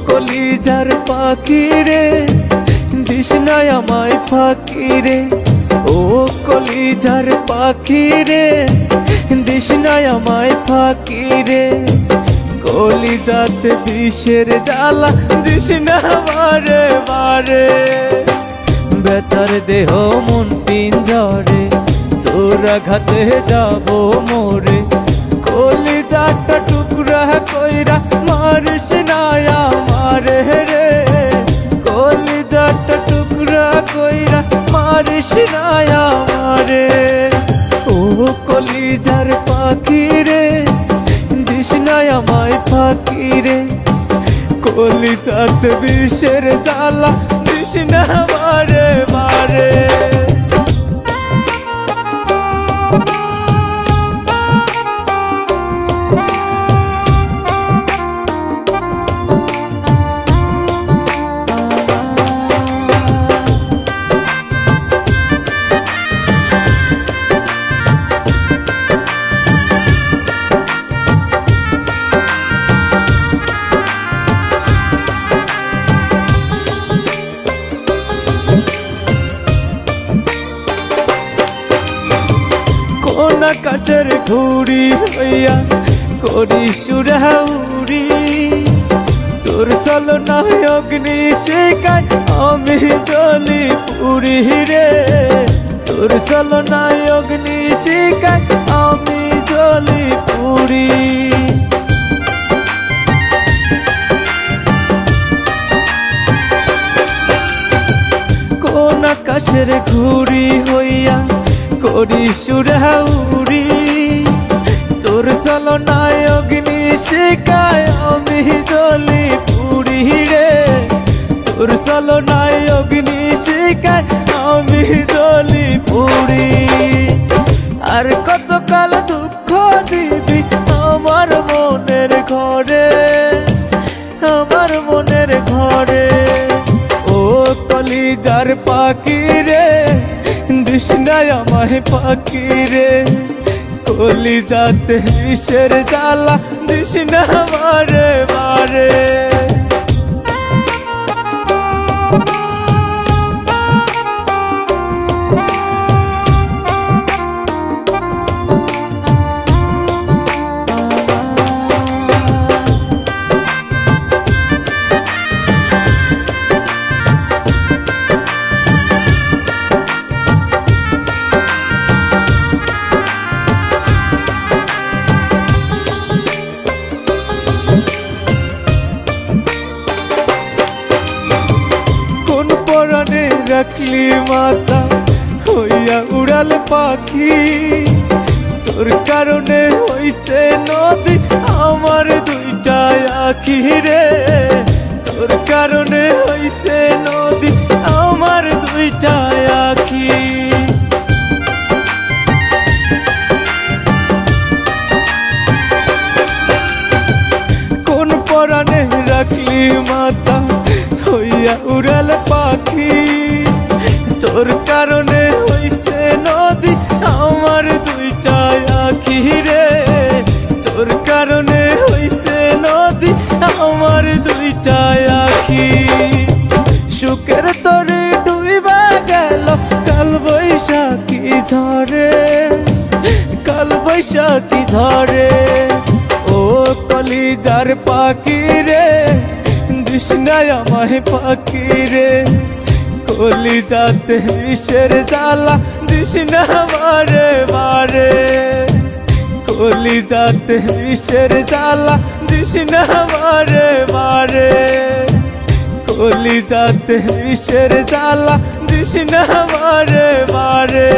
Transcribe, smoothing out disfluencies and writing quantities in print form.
কলিজার পাখি রে দিস না আমায় ফাঁকি রে, ও কলিজার পাখি রে দিস না আমায় ফাঁকি রে। কলিজাতে বিষের জ্বালা দিস না বারে বারে, ব্যথার দেহ মন পিঞ্জরে তোর আঘাতে যাব মোরে। কলিজাটা টুকরা কইরা মারিস না আমারে রে, কলিজাটা টুকরা কইরা মারিস না আমারে। ও কলিজার পাখি রে দিস না আমায় ফাঁকি রে, কলিজাতে বিষের জ্বালা দিস না বারে বারে। আকাশের ঘুড়ি হইয়া করি সুরাউরি, তোর চলনায় অগ্নি শিখায় আমি জ্বলি পুরি রে, তোর চলনায় অগ্নি শিখায় আমি জ্বলি পুরি। কোন আকাশের ঘুড়ি হইয়া করি সুরাউরি, তোর চলনায় অগ্নি শিখায় আমি জ্বলি পুরি রে, তোর চলনায় অগ্নি শিখায় আমি জ্বলি পুরি। আর কতকাল দুঃখ দিবি আমার মনের ঘরে, আমার মনের ঘরে। ও কলিজার পাখি রে দিস না আমায় ফাঁকি রে, কলিজাতে বিষের জ্বালা দিস না বারে বারে। রাখলি মাথা হইয়া উড়াল পাখি, তোর কারণে হইছে নদী আমার দুইটা আখি রে, তোর কারণে হইছে নদী আমার দুইটা আখি। কোন পরাণে রাখলি মাথা হইয়া উড়াল পাখি, তোর কারণে হইছে নদী আমার দুইটা আখি রে, তোর কারণে হইছে নদী আমার দুইটা আখি। সুখের তরে ডুইবা গেল কাল বৈশাখী ঝরে, কাল বৈশাখী ঝরে। ও কলিজার পাখি রে দিস না আমায় ফাঁকি রে, কলিজাতে বিষের জ্বালা দিস না বারে বারে, কলিজাতে বিষের জ্বালা দিস না বারে বারে, কলিজাতে বিষের জ্বালা দিস না বারে বারে।